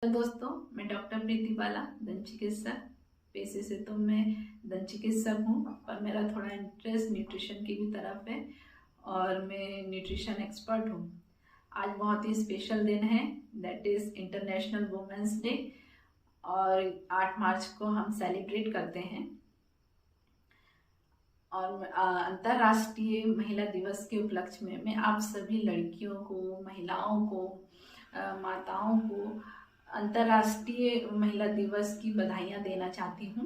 Hello दोस्तों, मैं doctor प्रीति बाला, दंत चिकित्सक। पेशे से तो मैं दंत चिकित्सक हूँ, पर मेरा थोड़ा इंटरेस्ट न्यूट्रिशन की भी तरफ है और मैं न्यूट्रिशन एक्सपर्ट हूँ। आज बहुत ही स्पेशल दिन है, that is international women's day, और 8 मार्च को हम सेलिब्रेट करते हैं। और अंतर्राष्ट्रीय महिला दिवस के उपलक्ष्य में मैं आप सभी लड़कियों को, महिलाओं को, माताओं को अंतर्राष्ट्रीय महिला दिवस की बधाइयाँ देना चाहती हूँ।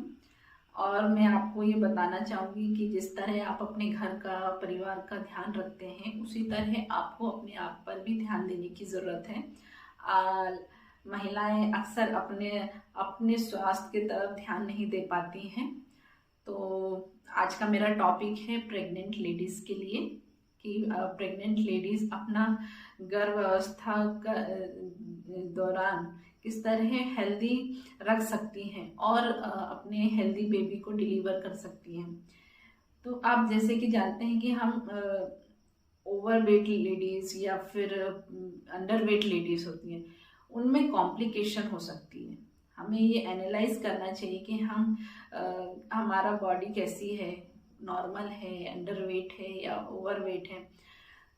और मैं आपको ये बताना चाहूँगी कि जिस तरह आप अपने घर का, परिवार का ध्यान रखते हैं, उसी तरह आपको अपने आप पर भी ध्यान देने की ज़रूरत है। महिलाएं अक्सर अपने अपने स्वास्थ्य की तरफ ध्यान नहीं दे पाती हैं। तो आज का मेरा टॉपिक है प्रेग्नेंट लेडीज़ के लिए, कि प्रेग्नेंट लेडीज़ अपना गर्भावस्था का दौरान किस तरह हेल्दी रख सकती हैं और अपने हेल्दी बेबी को डिलीवर कर सकती हैं। तो आप जैसे कि जानते हैं कि हम ओवरवेट लेडीज़ या फिर अंडरवेट लेडीज़ होती हैं, उनमें कॉम्प्लिकेशन हो सकती है। हमें ये एनालाइज करना चाहिए कि हम हमारा बॉडी कैसी है, नॉर्मल है, अंडरवेट है या ओवरवेट है।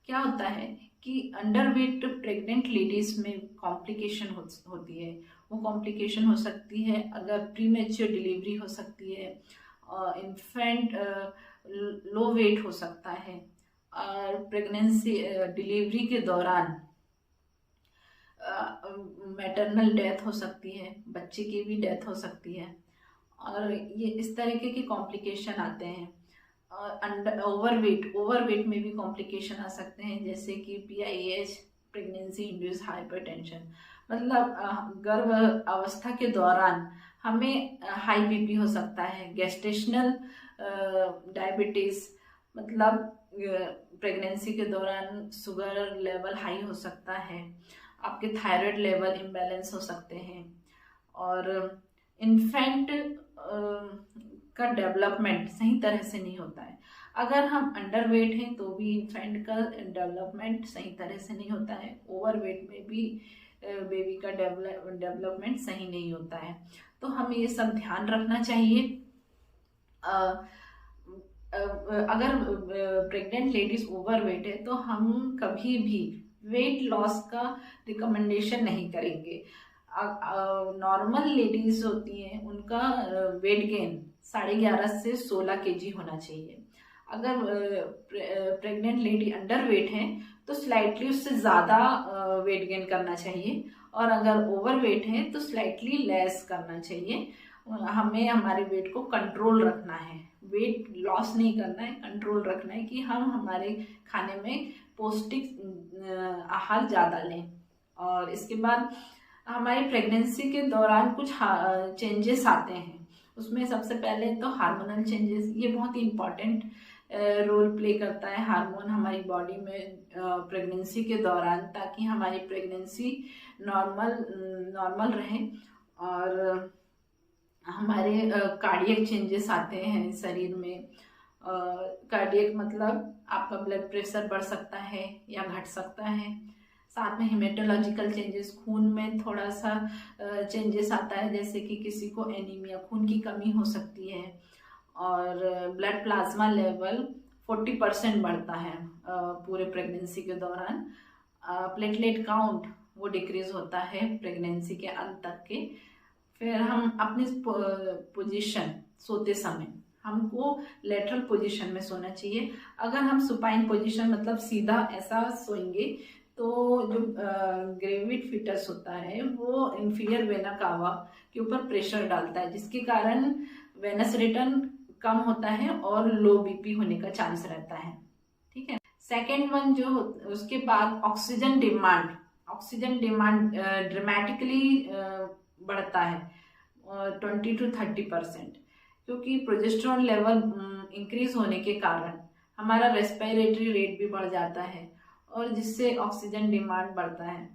क्या होता है कि अंडरवेट प्रेग्नेंट लेडीज़ में कॉम्प्लिकेशन होती है। वो कॉम्प्लिकेशन हो सकती है अगर प्रीमेच्योर डिलीवरी हो सकती है, इन्फेंट लो वेट हो सकता है, और प्रेगनेंसी डिलीवरी के दौरान मैटरनल डेथ हो सकती है, बच्चे की भी डेथ हो सकती है। और ये इस तरीके के कॉम्प्लिकेशन आते हैं। और ओवरवेट में भी कॉम्प्लिकेशन आ सकते हैं, जैसे कि PIH, प्रेगनेंसी इंड्यूस हाइपरटेंशन। मतलब गर्भ अवस्था के दौरान हमें हाई BP हो सकता है, गेस्टेशनल डायबिटीज़, मतलब प्रेगनेंसी के दौरान शुगर लेवल हाई हो सकता है, आपके थायराइड लेवल इम्बैलेंस हो सकते हैं, और इन्फेंट का डेवलपमेंट सही तरह से नहीं होता है। अगर हम अंडरवेट हैं तो भी इन्फेंट का डेवलपमेंट सही तरह से नहीं होता है। ओवरवेट में भी बेबी का डेवलपमेंट सही नहीं होता है। तो हमें ये सब ध्यान रखना चाहिए। अगर प्रेग्नेंट लेडीज ओवरवेट है तो हम कभी भी वेट लॉस का रिकमेंडेशन नहीं करेंगे। नॉर्मल लेडीज होती हैं, उनका वेट गेन 11.5 से 16 kg होना चाहिए। अगर प्रेग्नेंट लेडी अंडरवेट है तो स्लाइटली उससे ज़्यादा वेट गेन करना चाहिए, और अगर ओवरवेट है तो स्लाइटली लेस करना चाहिए। हमें हमारे वेट को कंट्रोल रखना है, वेट लॉस नहीं करना है, कंट्रोल रखना है कि हम हमारे खाने में पौष्टिक आहार ज़्यादा लें। और इसके बाद हमारी प्रेगनेंसी के दौरान कुछ चेंजेस आते हैं। उसमें सबसे पहले तो हार्मोनल चेंजेस, ये बहुत ही इम्पॉर्टेंट रोल प्ले करता है हार्मोन हमारी बॉडी में प्रेगनेंसी के दौरान, ताकि हमारी प्रेगनेंसी नॉर्मल रहे। और हमारे कार्डियक चेंजेस आते हैं शरीर में। कार्डियक मतलब आपका ब्लड प्रेशर बढ़ सकता है या घट सकता है। साथ में हेमेटोलॉजिकल चेंजेस, खून में थोड़ा सा चेंजेस आता है, जैसे कि किसी को एनीमिया, खून की कमी हो सकती है, और ब्लड प्लाज्मा लेवल 40% बढ़ता है पूरे प्रेगनेंसी के दौरान। प्लेटलेट काउंट वो डिक्रीज होता है प्रेगनेंसी के अंत तक के। फिर हम अपनी पोजीशन, सोते समय हमको लेटरल पोजीशन में सोना चाहिए। अगर हम सुपाइन पोजीशन मतलब सीधा ऐसा सोएंगे तो जो ग्रेविड फीटस होता है वो इंफीरियर वेना कावा के ऊपर प्रेशर डालता है, जिसके कारण वेनस रिटर्न कम होता है और लो BP होने का चांस रहता है। ठीक है। सेकेंड वन जो उसके बाद ऑक्सीजन डिमांड ड्रामेटिकली बढ़ता है 20 to 30%, क्योंकि प्रोजेस्टेरॉन लेवल इंक्रीज होने के कारण हमारा रेस्पिरेटरी रेट भी बढ़ जाता है, और जिससे ऑक्सीजन डिमांड बढ़ता है।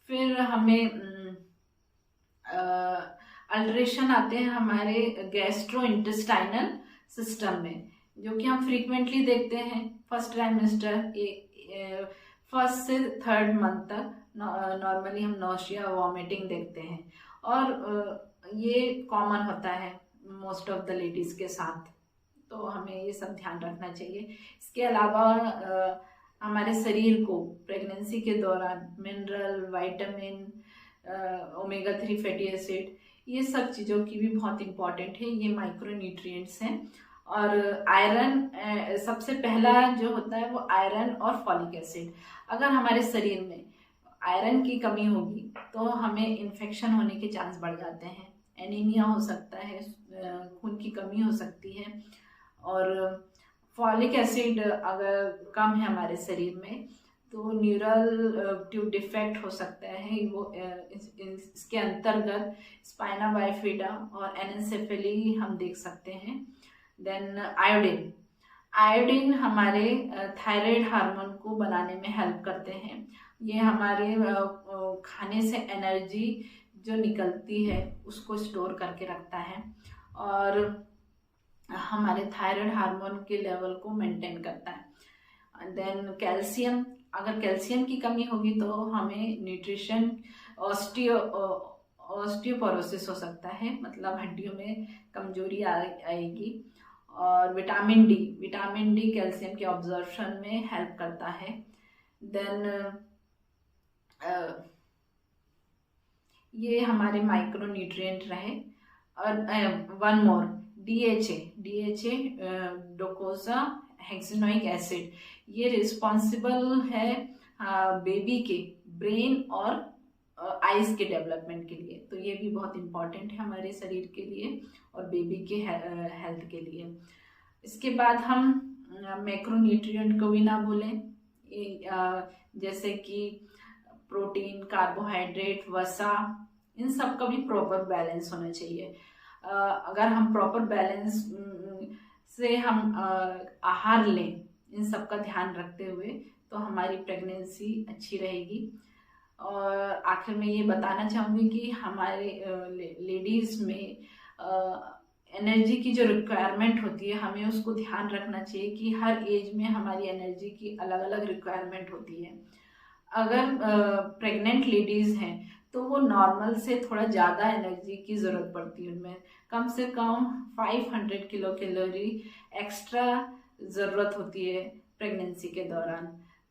फिर हमें अल्ट्रेशन आते हैं हमारे गैस्ट्रो इंटेस्टाइनल सिस्टम में, जो कि हम फ्रीक्वेंटली देखते हैं फर्स्ट ट्राइमेस्टर, 1st से 3rd मंथ तक नॉर्मली हम नौशिया वॉमिटिंग देखते हैं, और ये कॉमन होता है मोस्ट ऑफ द लेडीज़ के साथ, तो हमें ये सब ध्यान रखना चाहिए। इसके अलावा हमारे शरीर को प्रेगनेंसी के दौरान mineral, vitamin, omega 3 fatty acid, ये सब चीज़ों की भी बहुत इम्पॉर्टेंट है, ये माइक्रो न्यूट्रिएंट्स हैं। और आयरन सबसे पहला जो होता है वो आयरन और फॉलिक एसिड। अगर हमारे शरीर में आयरन की कमी होगी तो हमें इन्फेक्शन होने के चांस बढ़ जाते हैं, एनीमिया हो सकता है, खून की कमी हो सकती है। और फॉलिक एसिड अगर कम है हमारे शरीर में तो न्यूरल ट्यूब डिफेक्ट हो सकता है। वो इसके अंतर्गत स्पाइना बाइफिडा और एनेन्सेफेली हम देख सकते हैं। देन आयोडीन, आयोडीन हमारे थायराइड हार्मोन को बनाने में हेल्प करते हैं। ये हमारे खाने से एनर्जी जो निकलती है उसको स्टोर करके रखता है और हमारे थायराइड हार्मोन के लेवल को मेंटेन करता है। देन कैल्शियम, अगर कैल्शियम की कमी होगी तो हमें न्यूट्रिशन ऑस्टियोपोरोसिस हो सकता है, मतलब हड्डियों में कमजोरी आएगी। और विटामिन डी कैल्शियम के ऑब्जॉर्प्शन में हेल्प करता है। देन ये हमारे माइक्रो न्यूट्रिएंट रहे। और वन मोर, डीएचए डोकोसा हेक्सेनोइक एसिड, ये रिस्पॉन्सिबल है बेबी के ब्रेन और आइज के डेवलपमेंट के लिए, तो ये भी बहुत इम्पॉर्टेंट है हमारे शरीर के लिए और बेबी के हेल्थ के लिए। इसके बाद हम मैक्रो न्यूट्रिएंट को भी ना भूलें, जैसे कि प्रोटीन, कार्बोहाइड्रेट, वसा, इन सब का भी प्रॉपर बैलेंस होना चाहिए। अगर हम प्रॉपर बैलेंस से हम आहार लें, इन सब का ध्यान रखते हुए, तो हमारी प्रेगनेंसी अच्छी रहेगी। और आखिर में ये बताना चाहूँगी कि हमारे लेडीज़ में एनर्जी की जो रिक्वायरमेंट होती है, हमें उसको ध्यान रखना चाहिए कि हर एज में हमारी एनर्जी की अलग अलग रिक्वायरमेंट होती है। अगर प्रेग्नेंट लेडीज़ हैं तो वो नॉर्मल से थोड़ा ज़्यादा एनर्जी की ज़रूरत पड़ती है, उनमें कम से कम 500 किलो कैलोरी एक्स्ट्रा ज़रूरत होती है प्रेगनेंसी के दौरान।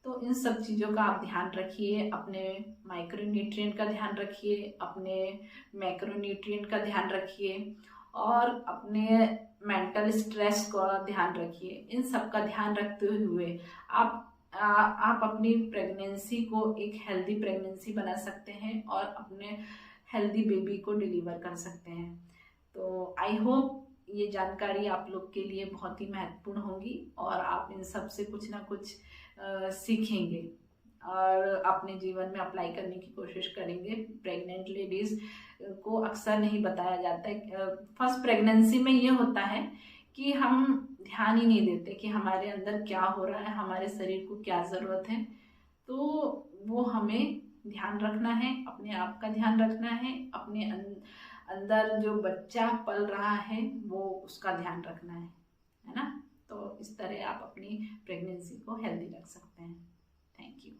तो इन सब चीज़ों का आप ध्यान रखिए, अपने माइक्रोन्यूट्रिएंट का ध्यान रखिए, अपने मैक्रोन्यूट्रिएंट का ध्यान रखिए और अपने मेंटल स्ट्रेस का ध्यान रखिए। इन सब का ध्यान रखते हुए आप अपनी प्रेगनेंसी को एक हेल्दी प्रेगनेंसी बना सकते हैं और अपने हेल्दी बेबी को डिलीवर कर सकते हैं। तो आई होप ये जानकारी आप लोग के लिए बहुत ही महत्वपूर्ण होगी और आप इन सब से कुछ ना कुछ सीखेंगे और अपने जीवन में अप्लाई करने की कोशिश करेंगे। प्रेग्नेंट लेडीज़ को अक्सर नहीं बताया जाता है, फर्स्ट प्रेगनेंसी में ये होता है कि हम ध्यान ही नहीं देते कि हमारे अंदर क्या हो रहा है, हमारे शरीर को क्या ज़रूरत है। तो वो हमें ध्यान रखना है, अपने आप का ध्यान रखना है, अपने अंदर जो बच्चा पल रहा है वो उसका ध्यान रखना है ना। तो इस तरह आप अपनी प्रेगनेंसी को हेल्दी रख सकते हैं। Thank you.